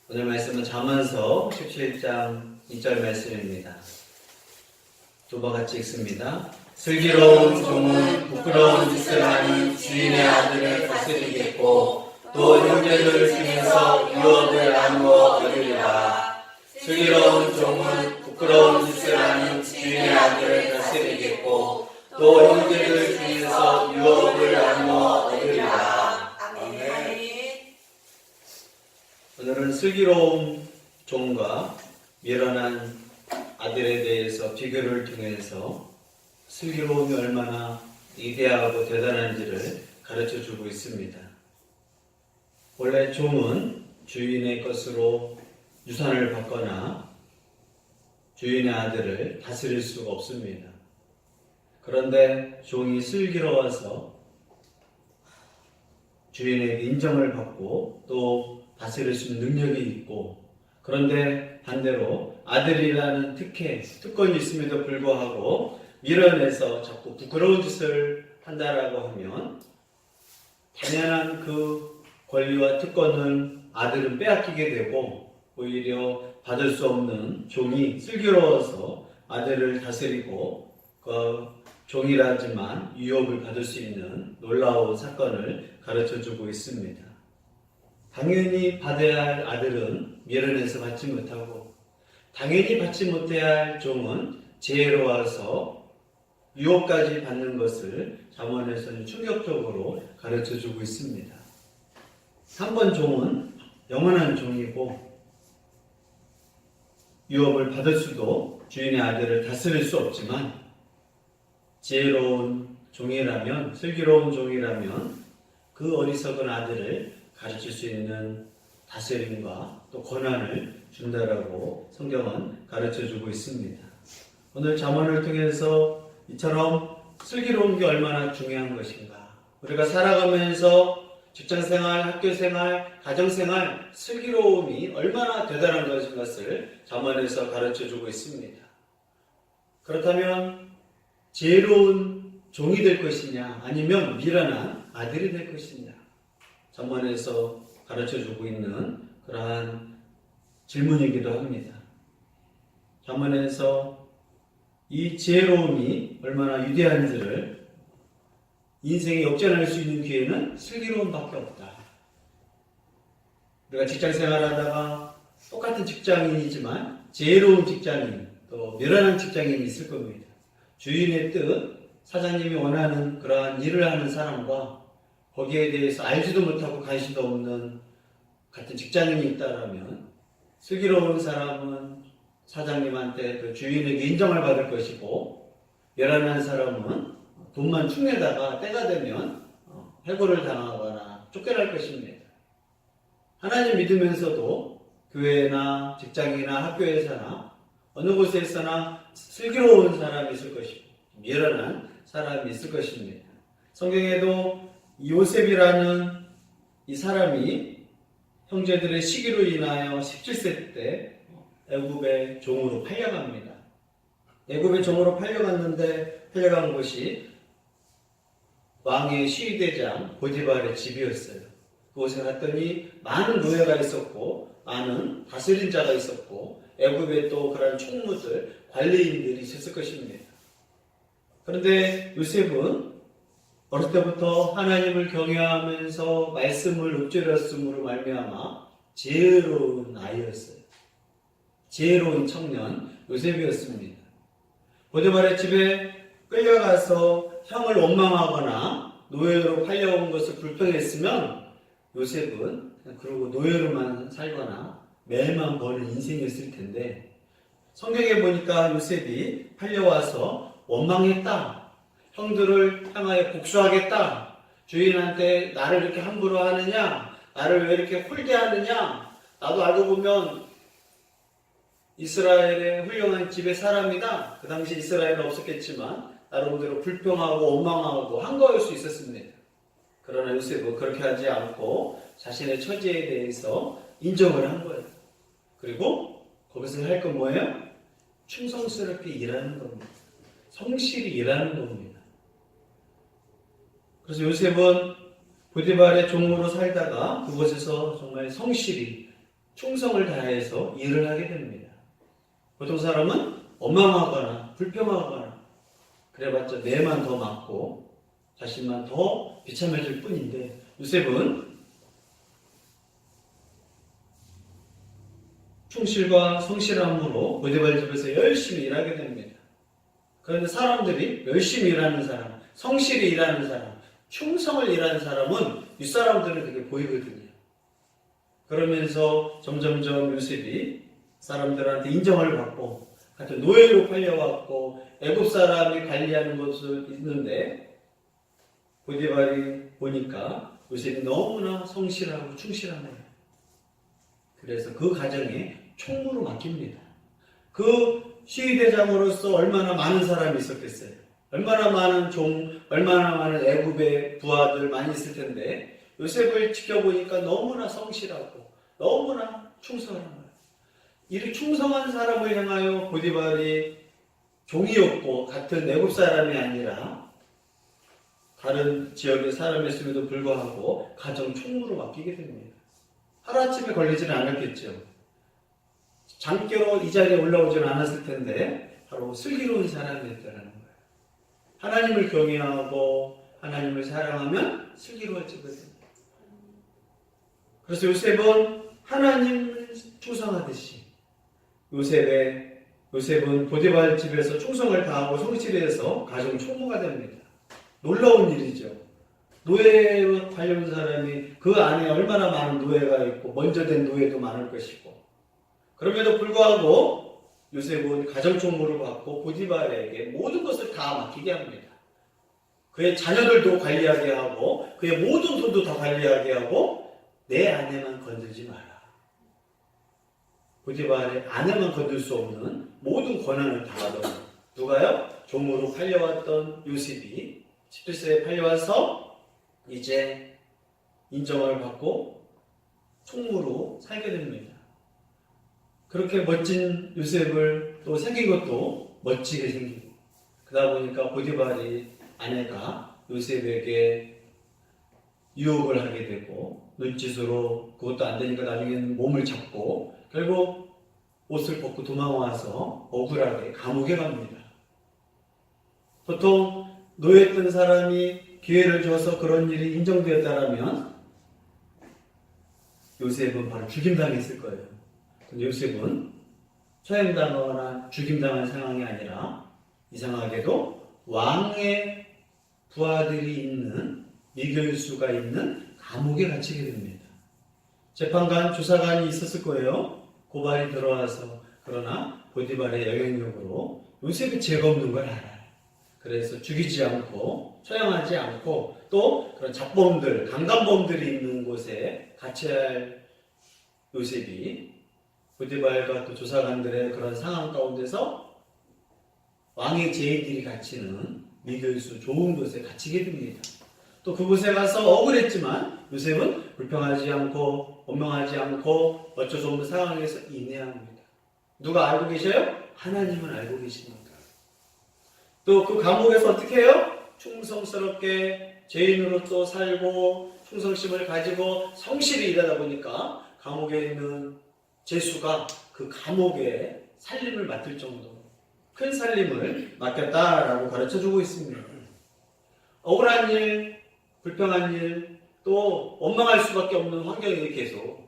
오늘 말씀은 잠언서 17장 2절 말씀입니다. 두 번 같이 읽습니다. 슬기로운 종은 부끄러운 짓을 하는 주인의 아들을 다스리겠고 또 형제들 중에서 유업을 나누어 얻으리라. 슬기로운 종은 부끄러운 짓을 하는 주인의 아들을 다스리겠고 또 형제들 중에서 유업을 나누어 얻으리라. 아멘. 오늘은 슬기로운 종과 미련한 아들에 대해서 비교를 통해서 슬기로움이 얼마나 위대하고 대단한지를 가르쳐주고 있습니다. 원래 종은 주인의 것으로 유산을 받거나 주인의 아들을 다스릴 수가 없습니다. 그런데 종이 슬기로워서 주인에게 인정을 받고 또 다스릴 수 있는 능력이 있고, 그런데 반대로 아들이라는 특권이 있음에도 불구하고 미련해서 자꾸 부끄러운 짓을 한다라고 하면 당연한 그 권리와 특권을 아들은 빼앗기게 되고, 오히려 받을 수 없는 종이 슬기로워서 아들을 다스리고 그 종이라지만 유업을 받을 수 있는 놀라운 사건을 가르쳐주고 있습니다. 당연히 받아야 할 아들은 미련해서 받지 못하고, 당연히 받지 못해야 할 종은 지혜로워서 유업까지 받는 것을 잠언에서는 충격적으로 가르쳐주고 있습니다. 한 번 종은 영원한 종이고 유업을 받을 수도 주인의 아들을 다스릴 수 없지만, 지혜로운 종이라면, 슬기로운 종이라면 그 어리석은 아들을 가르칠 수 있는 다스림과 또 권한을 준다라고 성경은 가르쳐주고 있습니다. 오늘 잠언을 통해서 이처럼 슬기로운 게 얼마나 중요한 것인가, 우리가 살아가면서 직장생활, 학교생활, 가정생활, 슬기로움이 얼마나 대단한 것인 것을 잠언에서 가르쳐주고 있습니다. 그렇다면 지혜로운 종이 될 것이냐, 아니면 미련한 아들이 될 것이냐, 잠언에서 가르쳐주고 있는 그러한 질문이기도 합니다. 잠언에서 이 지혜로움이 얼마나 위대한지를, 인생이 역전할 수 있는 기회는 슬기로움밖에 없다. 우리가 직장생활 하다가 똑같은 직장인이지만 지혜로운 직장인, 또 미련한 직장인이 있을 겁니다. 주인의 뜻, 사장님이 원하는 그러한 일을 하는 사람과 거기에 대해서 알지도 못하고 관심도 없는 같은 직장인이 있다라면, 슬기로운 사람은 사장님한테 그 주인에게 인정을 받을 것이고, 미련한 사람은 돈만 축내다가 때가 되면 해고를 당하거나 쫓겨날 것입니다. 하나님 믿으면서도 교회나 직장이나 학교에서나 어느 곳에서나 슬기로운 사람이 있을 것이고 미련한 사람이 있을 것입니다. 성경에도 요셉이라는 이 사람이 형제들의 시기로 인하여 17세 때 애굽의 종으로 팔려갑니다. 애굽의 종으로 팔려간 곳이 왕의 시위대장 보디발의 집이었어요. 그곳에 갔더니 많은 노예가 있었고 많은 다스린 자가 있었고 애굽에 또 그런 총무들, 관리인들이 있었을 것입니다. 그런데 요셉은 어릴 때부터 하나님을 경외하면서 말씀을 읊조렸음으로 말미암아 지혜로운 아이였어요. 지혜로운 청년 요셉이었습니다. 보디발의 집에 끌려가서 형을 원망하거나 노예로 팔려온 것을 불평했으면 요셉은 그러고 노예로만 살거나 매일만 버는 인생이었을 텐데, 성경에 보니까 요셉이 팔려와서 원망했다, 형들을 향하여 복수하겠다, 주인한테 나를 이렇게 함부로 하느냐, 나를 왜 이렇게 홀대하느냐, 나도 알고 보면 이스라엘의 훌륭한 집의 사람이다. 그 당시 이스라엘은 없었겠지만 나름대로 불평하고 원망하고 한 거일 수 있었습니다. 그러나 요셉은 그렇게 하지 않고 자신의 처지에 대해서 인정을 한 거예요. 그리고 거기서 할 건 뭐예요? 충성스럽게 일하는 겁니다. 성실히 일하는 겁니다. 그래서 요셉은 보디발의 종으로 살다가 그곳에서 정말 성실히 충성을 다해서 일을 하게 됩니다. 보통 사람은 원망하거나 불평하거나 그래봤자 내만 더 많고 자신만 더 비참해질 뿐인데, 요셉은 충실과 성실함으로 보디발 집에서 열심히 일하게 됩니다. 그런데 사람들이 열심히 일하는 사람, 성실히 일하는 사람, 충성을 일하는 사람은 윗사람들은 그게 보이거든요. 그러면서 점점점 요셉이 사람들한테 인정을 받고 같은 노예로 팔려왔고 애굽 사람이 관리하는 것을 있는데, 보디발이 보니까 요셉이 너무나 성실하고 충실한 거예요. 그래서 그 가정에 총무로 맡깁니다. 그 시위대장으로서 얼마나 많은 사람이 있었겠어요. 얼마나 많은 종, 얼마나 많은 애굽의 부하들 많이 있을 텐데, 요셉을 지켜보니까 너무나 성실하고 너무나 충성한 거예요. 이리 충성한 사람을 향하여 보디발이 종이었고 같은 애굽 사람이 아니라 다른 지역의 사람이었음에도 불구하고 가정 총무로 맡기게 됩니다. 하루아침에 걸리지는 않았겠죠. 장교로 이 자리에 올라오지는 않았을 텐데 바로 슬기로운 사람이었다는 거예요. 하나님을 경외하고 하나님을 사랑하면 슬기로워지거든요. 그래서 요셉은 하나님을 충성하듯이 요셉은 보디발 집에서 충성을 다하고 성실해서 가정 총무가 됩니다. 놀라운 일이죠. 노예와 관련 사람이 그 안에 얼마나 많은 노예가 있고 먼저 된 노예도 많을 것이고, 그럼에도 불구하고 요셉은 가정 총무를 받고 보디발에게 모든 것을 다 맡기게 합니다. 그의 자녀들도 관리하게 하고 그의 모든 돈도 다 관리하게 하고 내 아내만 건들지 마라. 보디발의 아내만 건들 수 없는 모든 권한을 다 하던 누가요? 종으로 팔려왔던 요셉이 17세에 팔려와서 이제 인정을 받고 총무로 살게 됩니다. 그렇게 멋진 요셉을 또 생긴 것도 멋지게 생기고, 그러다 보니까 보디발이 아내가 요셉에게 유혹을 하게 되고 눈짓으로 그것도 안 되니까 나중에는 몸을 잡고 결국 옷을 벗고 도망와서 억울하게 감옥에 갑니다. 보통 노예했던 사람이 기회를 줘서 그런 일이 인정되었다면 요셉은 바로 죽임당했을 거예요. 근데 요셉은 처형당하거나 죽임당한 상황이 아니라 이상하게도 왕의 부하들이 있는 미결수가 있는 감옥에 갇히게 됩니다. 재판관, 조사관이 있었을 거예요. 고발이 들어와서. 그러나 보디발의 영향력으로 요셉이 죄가 없는 걸 알아요. 그래서 죽이지 않고 처형하지 않고 또 그런 잡범들, 강간범들이 있는 곳에 갇혀야 할 요셉이 보디발과 또 조사관들의 그런 상황 가운데서 왕의 제인들이 갇히는 미결수 좋은 곳에 갇히게 됩니다. 또 그곳에 가서 억울했지만 요셉은 불평하지 않고 원망하지 않고 어쩔 수 없는 상황에서 인내합니다. 누가 알고 계셔요? 하나님은 알고 계십니다. 또 그 감옥에서 어떻게 해요? 충성스럽게 죄인으로 또 살고 충성심을 가지고 성실히 일하다 보니까 감옥에 있는 죄수가 그 감옥에 살림을 맡을 정도로 큰 살림을 맡겼다라고 가르쳐주고 있습니다. 억울한 일, 불평한 일, 또 원망할 수밖에 없는 환경이 계속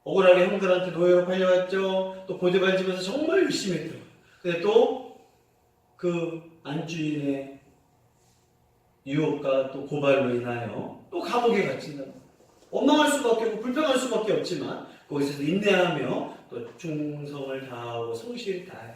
억울하게 형들한테 노예로 팔려왔죠. 또 보디발 집에서 정말 열심히 했죠. 근데 또 그 안주인의 유혹과 또 고발로 인하여 또 감옥에 갇힌다. 원망할 수밖에 없고 불평할 수밖에 없지만 거기서 인내하며 또 충성을 다하고 성실히 다해요.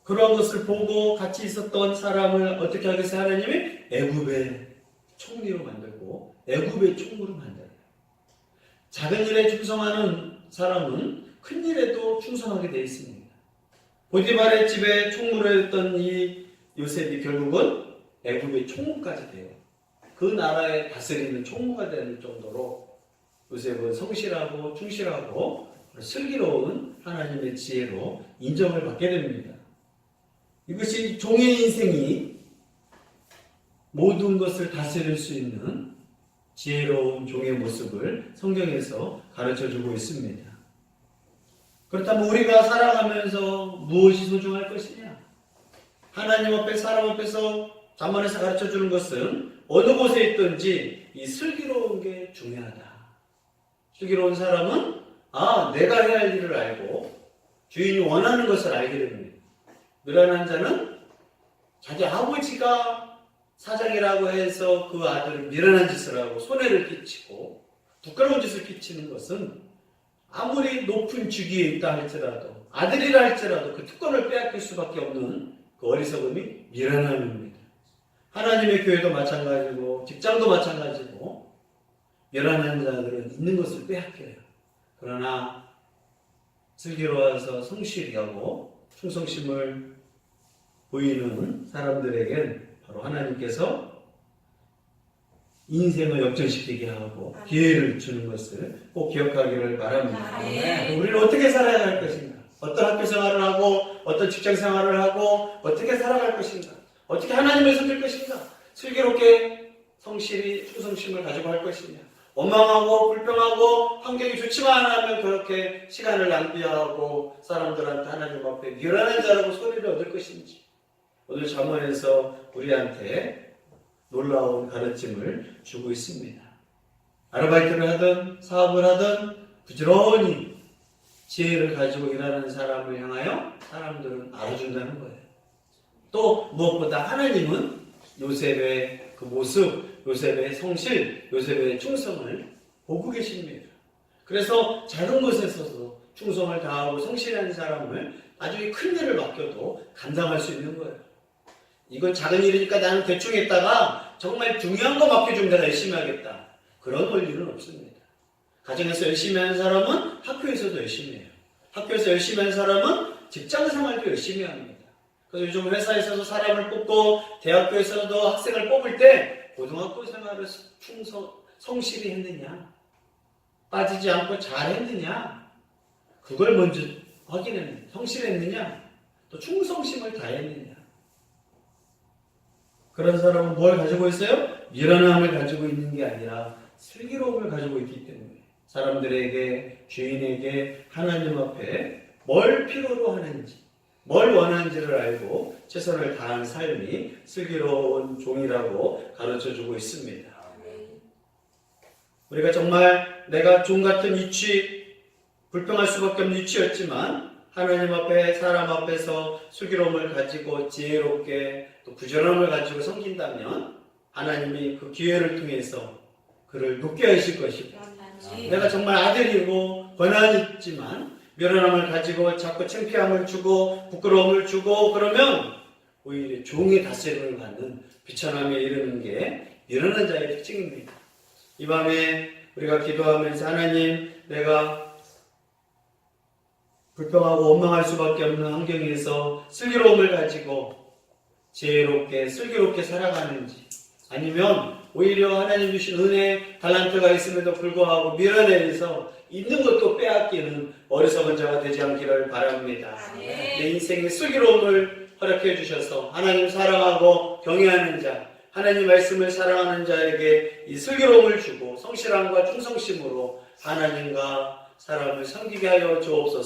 그런 것을 보고 같이 있었던 사람을 어떻게 하겠어요? 하나님이 애굽의 총리로 만들고 애굽의 총무로 만들어요. 작은 일에 충성하는 사람은 큰 일에도 충성하게 되어 있습니다. 보디발의 집에 총무로 했던 이 요셉이 결국은 애굽의 총무까지 돼요. 그 나라에 다스리는 총무가 되는 정도로 요셉은 성실하고 충실하고 슬기로운 하나님의 지혜로 인정을 받게 됩니다. 이것이 종의 인생이 모든 것을 다스릴 수 있는 지혜로운 종의 모습을 성경에서 가르쳐주고 있습니다. 그렇다면 우리가 살아가면서 무엇이 소중할 것이냐? 하나님 앞에 사람 앞에서 잠언에서 가르쳐주는 것은 어느 곳에 있든지 이 슬기로운 게 중요하다. 슬기로운 사람은 내가 해야 할 일을 알고 주인이 원하는 것을 알게 됩니다. 미련한 자는 자기 아버지가 사장이라고 해서 그 아들을 미련한 짓을 하고 손해를 끼치고 부끄러운 짓을 끼치는 것은 아무리 높은 직위에 있다 할지라도 아들이라 할지라도 그 특권을 빼앗길 수밖에 없는 그 어리석음이 미련함입니다. 하나님의 교회도 마찬가지고 직장도 마찬가지고 미련한 자들은 있는 것을 빼앗겨요. 그러나 슬기로워서 성실하고 충성심을 보이는 사람들에겐 바로 하나님께서 인생을 역전시키게 하고 기회를 주는 것을 꼭 기억하기를 바랍니다. 우리는 어떻게 살아야 할 것인가? 어떤 학교 생활을 하고 어떤 직장 생활을 하고 어떻게 살아갈 것인가? 어떻게 하나님을 섬길 것인가? 슬기롭게 성실히 충성심을 가지고 할 것이냐? 원망하고 불평하고 환경이 좋지만 않으면 그렇게 시간을 낭비하고 사람들한테 하나님 앞에 미련한 자라고 소리를 얻을 것인지 오늘 잠언에서 우리한테 놀라운 가르침을 주고 있습니다. 아르바이트를 하든 사업을 하든 부지런히 지혜를 가지고 일하는 사람을 향하여 사람들은 알아준다는 거예요. 또 무엇보다 하나님은 요셉의 그 모습, 요셉의 성실, 요셉의 충성을 보고 계십니다. 그래서 작은 것에서도 충성을 다하고 성실한 사람을 나중에 큰 일을 맡겨도 감당할 수 있는 거예요. 이건 작은 일이니까 나는 대충 했다가 정말 중요한 거 맡겨주면 내가 열심히 하겠다. 그런 원리는 없습니다. 가정에서 열심히 하는 사람은 학교에서도 열심히 해요. 학교에서 열심히 하는 사람은 직장 생활도 열심히 합니다. 그래서 요즘 회사에서도 사람을 뽑고 대학교에서도 학생을 뽑을 때 고등학교 생활을 성실히 했느냐, 빠지지 않고 잘 했느냐, 그걸 먼저 확인했느냐, 성실했느냐, 또 충성심을 다했느냐. 그런 사람은 뭘 가지고 있어요? 미련함을 가지고 있는 게 아니라 슬기로움을 가지고 있기 때문에 사람들에게, 주인에게, 하나님 앞에 뭘 필요로 하는지, 뭘 원하는지를 알고 최선을 다한 삶이 슬기로운 종이라고 가르쳐주고 있습니다. 우리가 정말 내가 종 같은 위치, 불평할 수밖에 없는 위치였지만 하나님 앞에, 사람 앞에서 슬기로움을 가지고 지혜롭게 또 부지런함을 가지고 섬긴다면 하나님이 그 기회를 통해서 그를 높게 하실 것이고, 내가 정말 아들이고 권한이 있지만 미련함을 가지고 자꾸 창피함을 주고 부끄러움을 주고 그러면 오히려 종의 다스림을 받는 비천함에 이르는 게 미련한 자의 특징입니다. 이 밤에 우리가 기도하면서 하나님, 내가 불평하고 원망할 수밖에 없는 환경에서 슬기로움을 가지고 지혜롭게 슬기롭게 살아가는지, 아니면 오히려 하나님 주신 은혜, 달란트가 있음에도 불구하고 밀어내서 있는 것도 빼앗기는 어리석은 자가 되지 않기를 바랍니다. 내 인생의 슬기로움을 허락해 주셔서 하나님 사랑하고 경외하는 자, 하나님 말씀을 사랑하는 자에게 이 슬기로움을 주고 성실함과 충성심으로 하나님과 사람을 섬기게 하여 주옵소서.